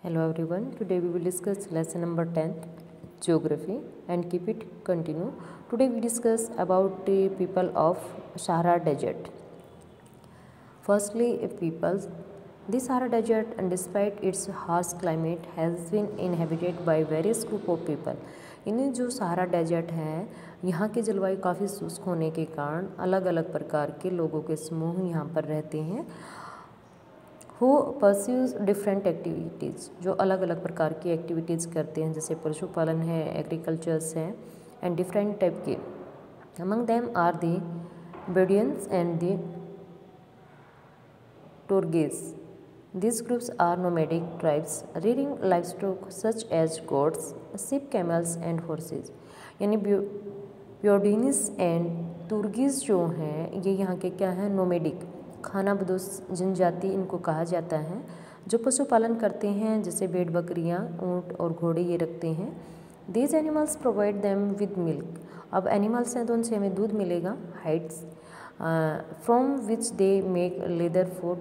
Hello everyone, today we will discuss lesson number 10 geography and keep it continue. Today we discuss about the people of Sahara Desert. Firstly, the Sahara Desert, and despite its harsh climate, has been inhabited by various group of people. इन्हें जो Sahara desert है, यहाँ की जलवायु काफ़ी शुष्क होने के कारण अलग अलग प्रकार के लोगों के समूह यहाँ पर रहते हैं who pursues different activities, जो अलग अलग प्रकार की एक्टिविटीज़ करते हैं, जैसे पशुपालन है, एग्रीकल्चर्स है एंड डिफरेंट टाइप के. among them are the Bedouins and the Torghis. These groups are nomadic tribes rearing livestock such as goats, sheep, camels and horses. यानी ब्योडीनिस एंड तुर्गिस जो हैं ये यहाँ के क्या हैं, नोमेडिक खानाबदोश जनजाति इनको कहा जाता है, जो पशुपालन करते हैं, जैसे भेड़ बकरियाँ, ऊँट और घोड़े ये रखते हैं. These animals provide them with milk. अब एनिमल्स हैं तो उनसे हमें दूध मिलेगा. Hides from which they make leather food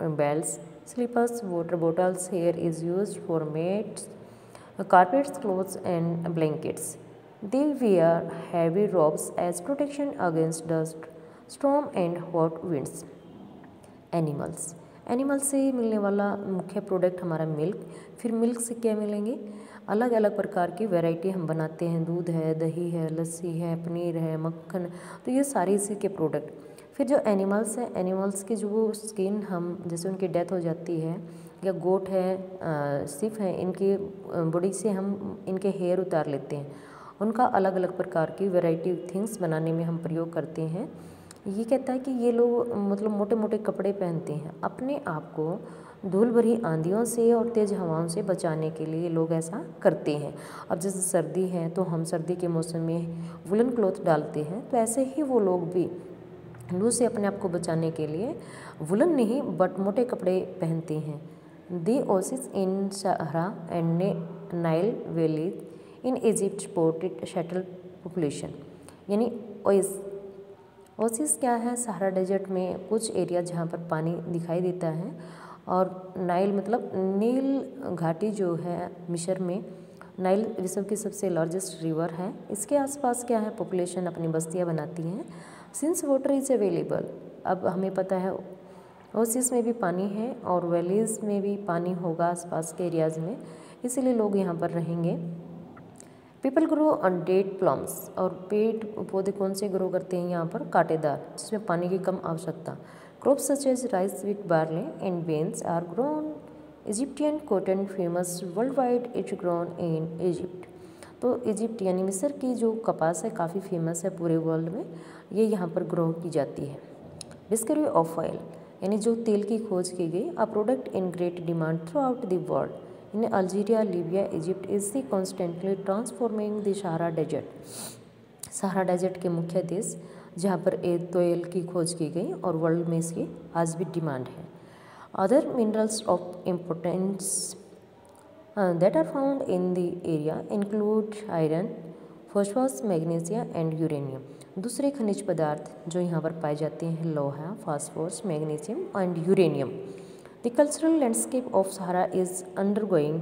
belts, slippers, water bottles. Hair is used for mats, carpets, clothes and blankets. They wear heavy robes as protection against dust, storm and hot winds. Animals से मिलने वाला मुख्य product हमारा milk. फिर milk से क्या मिलेंगे, अलग अलग प्रकार की वैरायटी हम बनाते हैं. दूध है, दही है, लस्सी है, पनीर है, मक्खन, तो ये सारे इसी के प्रोडक्ट. फिर जो एनिमल्स हैं, एनिमल्स की जो स्किन हम जैसे उनकी डेथ हो जाती है, या गोट है, सिफ है, इनकी बॉडी से हम इनके हेयर उतार लेते हैं. उनका अलग अलग प्रकार की वैरायटी थिंग्स बनाने में हम प्रयोग करते हैं. ये कहता है कि ये लोग मतलब मोटे मोटे कपड़े पहनते हैं. अपने आप को धूल भरी आंधियों से और तेज़ हवाओं से बचाने के लिए लोग ऐसा करते हैं. अब जैसे सर्दी है तो हम सर्दी के मौसम में वुलन क्लॉथ डालते हैं, तो ऐसे ही वो लोग भी लू से अपने आप को बचाने के लिए वुलन नहीं बट मोटे कपड़े पहनते हैं. The oasis in Sahara and Nile valley in Egypt supported settled population. यानी ओसिस क्या है, सहारा डेजर्ट में कुछ एरिया जहाँ पर पानी दिखाई देता है, और नाइल मतलब नील घाटी जो है मिस्र में, नाइल विश्व की सबसे लार्जेस्ट रिवर है. इसके आसपास क्या है, पॉपुलेशन अपनी बस्तियाँ बनाती हैं. सिंस वाटर इज़ अवेलेबल, अब हमें पता है ओसिस में भी पानी है और वैलीज़ में भी पानी होगा आसपास के एरियाज़ में, इसीलिए लोग यहाँ पर रहेंगे. People grow on date plums, और पेड़ पौधे कौन से ग्रो करते हैं यहाँ पर, कांटेदार, जिसमें पानी की कम आवश्यकता. Crops such as rice, wheat, barley and beans are grown. Egyptian cotton famous worldwide, it grown in Egypt. तो इजिप्ट यानी मिस्र की जो कपास है काफ़ी फेमस है पूरे वर्ल्ड में, ये यहाँ पर ग्रो की जाती है. डिस्कवरी ऑफ ऑयल, यानी जो तेल की खोज की गई, a product in great demand throughout the world. In Algeria, Libya, Egypt is the constantly transforming the Sahara desert. Sahara desert के मुख्य देश जहाँ पर तेल की खोज की गई और वर्ल्ड में इसकी आज भी डिमांड है. Other minerals of importance that are found in the area include iron, phosphorus, magnesium and uranium. दूसरे खनिज पदार्थ जो यहाँ पर पाए जाते हैं लोहा, phosphorus, magnesium and uranium. The cultural landscape of Sahara is undergoing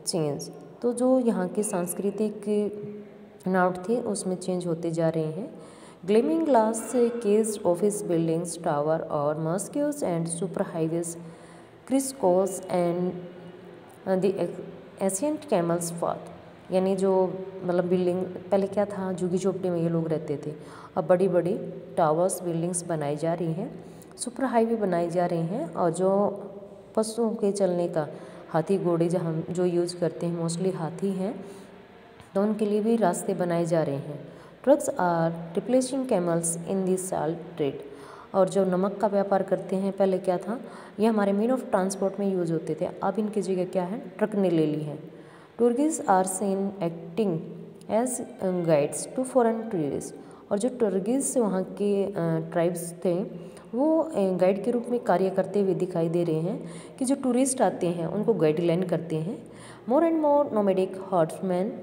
change. तो जो यहाँ के सांस्कृतिक नाउट थे उसमें चेंज होते जा रहे हैं. Gleaming glass cage office buildings, tower और mosques and super highways, crisscross and the ancient camels path. यानी जो मतलब बिल्डिंग पहले क्या था, झुग्गी झोपड़ी में ये लोग रहते थे, अब बड़ी बड़ी टावर्स बिल्डिंग्स बनाई जा रही हैं, सुपर हाईवे बनाई जा रही हैं, और जो पशुओं के चलने का हाथी घोड़े जहाँ जो यूज़ करते हैं मोस्टली हाथी हैं, तो उनके लिए भी रास्ते बनाए जा रहे हैं. Trucks are replacing camels in this salt trade. और जो नमक का व्यापार करते हैं, पहले क्या था, ये हमारे मीन ऑफ ट्रांसपोर्ट में यूज़ होते थे, अब इनकी जगह क्या है, ट्रक ने ले ली है. Tourist are seen acting as guides to foreign tourist. और जो टूरिस्ट वहाँ के ट्राइब्स थे वो गाइड के रूप में कार्य करते हुए दिखाई दे रहे हैं, कि जो टूरिस्ट आते हैं उनको गाइडलाइन करते हैं. More and more nomadic horseman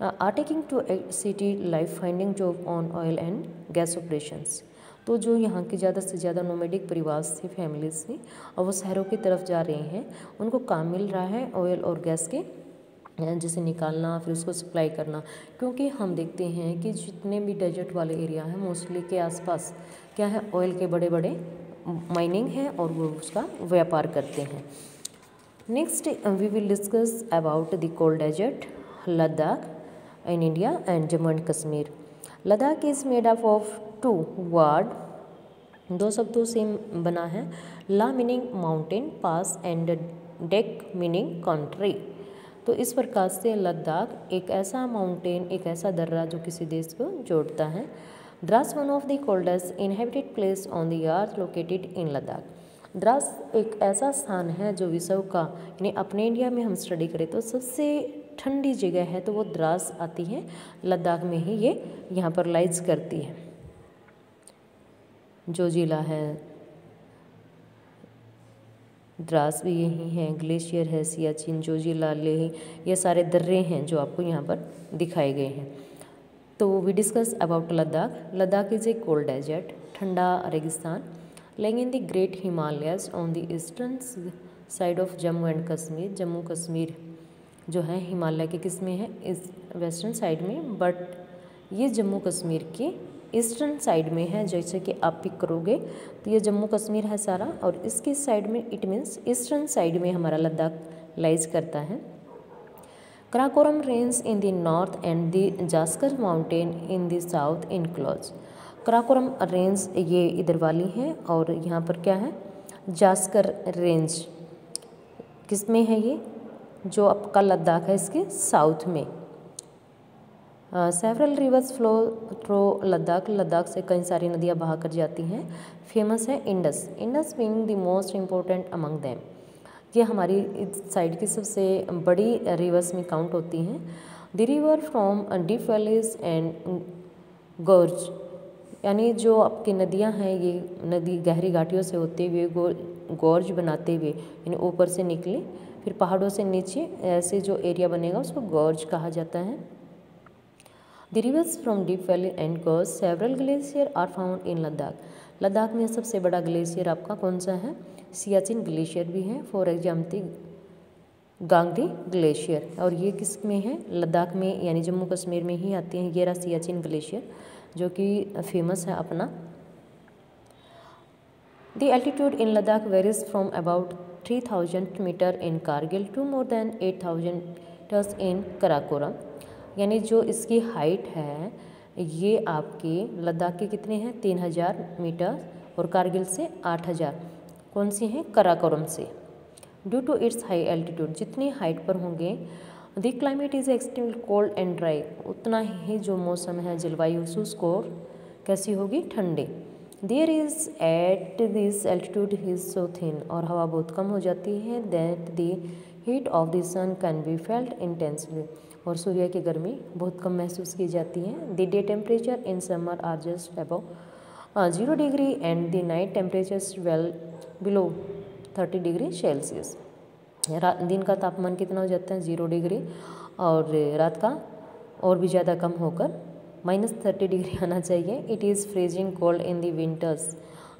are taking to city life, finding job on oil and gas operations. तो जो यहाँ के ज़्यादा से ज़्यादा नोमैडिक परिवार से, फैमिली से, और वो शहरों की तरफ जा रहे हैं, उनको काम मिल रहा है ऑयल और गैस के जैसे निकालना, फिर उसको सप्लाई करना। क्योंकि हम देखते हैं कि जितने भी डेजर्ट वाले एरिया हैं मोस्टली के आसपास क्या है, ऑयल के बड़े बड़े माइनिंग है और वो उसका व्यापार करते हैं। Next we will discuss about the cold desert Ladakh in India and Jammu and Kashmir. Ladakh is made up of 2 word, 2 शब्दों से बना है। La meaning mountain pass and dak meaning country. तो इस प्रकार से लद्दाख एक ऐसा माउंटेन, एक ऐसा दर्रा जो किसी देश को जोड़ता है। Dras one of the coldest inhabited place on the earth located in Ladakh. Dras एक ऐसा स्थान है जो विश्व का, यानी अपने इंडिया में हम स्टडी करें तो सबसे ठंडी जगह है, तो वो द्रास आती है, लद्दाख में ही ये यहाँ पर लाइज करती है। जो जिला है, द्रास भी यही है, ग्लेशियर है, सियाचिन, जोजिला, लेह, ये सारे दर्रे हैं जो आपको यहाँ पर दिखाए गए हैं। तो we discuss about Ladakh. Ladakh is a cold desert, ठंडा रेगिस्तान, lying in the great Himalayas on the eastern side of Jammu and Kashmir. Jammu Kashmir जो है हिमालय के किस में है, इस वेस्टर्न साइड में, बट ये जम्मू कश्मीर के ईस्टर्न साइड में है। जैसे कि आप पिक करोगे तो ये जम्मू कश्मीर है सारा, और इसके साइड में इट मीन्स ईस्टर्न साइड में हमारा लद्दाख लाइज करता है। Karakoram range in the north and the Zanskar mountain in the south enclose. Karakoram range ये इधर वाली है, और यहाँ पर क्या है, जास्कर रेंज किस में है, ये जो आपका लद्दाख है इसके साउथ में। Several reverse flow through Ladakh. Ladakh से कई सारी नदियाँ बहा कर जाती हैं। फेमस है Indus, Indus being the most important among them. ये हमारी इस साइड की सबसे बड़ी रिवर्स में काउंट होती हैं। The river from deep valleys and गोर्ज, यानी जो आपकी नदियाँ हैं, ये नदी गहरी घाटियों से होते हुए गोर्ज बनाते हुए, यानी ऊपर से निकले फिर पहाड़ों से नीचे ऐसे जो एरिया बनेगा उसको गोर्ज कहा जाता है। The rivers from deep valley and gorge. Several glacier are found in Ladakh. Ladakh में सबसे बड़ा ग्लेशियर आपका कौन सा है, सियाचिन ग्लेशियर भी है, फॉर एग्जाम्पल गांगरी ग्लेशियर, और ये किस में है, लद्दाख में, यानी जम्मू कश्मीर में ही आते हैं। ये रहा सियाचिन ग्लेशियर जो कि फेमस है अपना। The altitude in Ladakh varies from about 3000 meter in Kargil to more than 8000 meters in Karakoram. यानी जो इसकी हाइट है ये आपके लद्दाख के कितने हैं, 3000 मीटर, और कारगिल से 8000, कौन सी हैं, कराकोरम से। Due to its high altitude, जितनी हाइट पर होंगे, the climate is extremely cold and dry, उतना ही जो मौसम है, जलवायु शुष्क और कैसी होगी, ठंडे। There is at this altitude is so thin, और हवा बहुत कम हो जाती है। That the heat of the sun can be felt intensely, और सूर्य की गर्मी बहुत कम महसूस की जाती है। The day temperature in summer are just above 0 degree and the night temperatures well below 30 degree Celsius. दिन का तापमान कितना हो जाता है, 0 डिग्री, और रात का और भी ज़्यादा कम होकर -30 डिग्री आना चाहिए। It is freezing cold in the winters,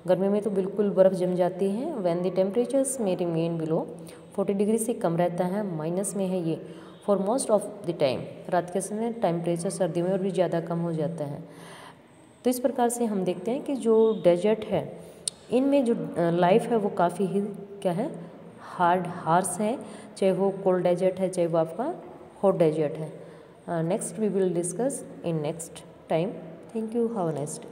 गर्मी में तो बिल्कुल बर्फ़ जम जाती है। व्हेन द टेम्परेचर्स में रिमेन बिलो 40 डिग्री से कम रहता है, माइनस में है ये, for most of the time. रात के समय टेम्परेचर सर्दियों में और भी ज़्यादा कम हो जाता है। तो इस प्रकार से हम देखते हैं कि जो डेजर्ट है इनमें जो लाइफ है वो काफ़ी ही क्या है, हार्श है, चाहे वो कोल्ड डेजर्ट है, चाहे वो आपका हॉट डेजर्ट है। Next we will discuss in next time. Thank you, have a nice day.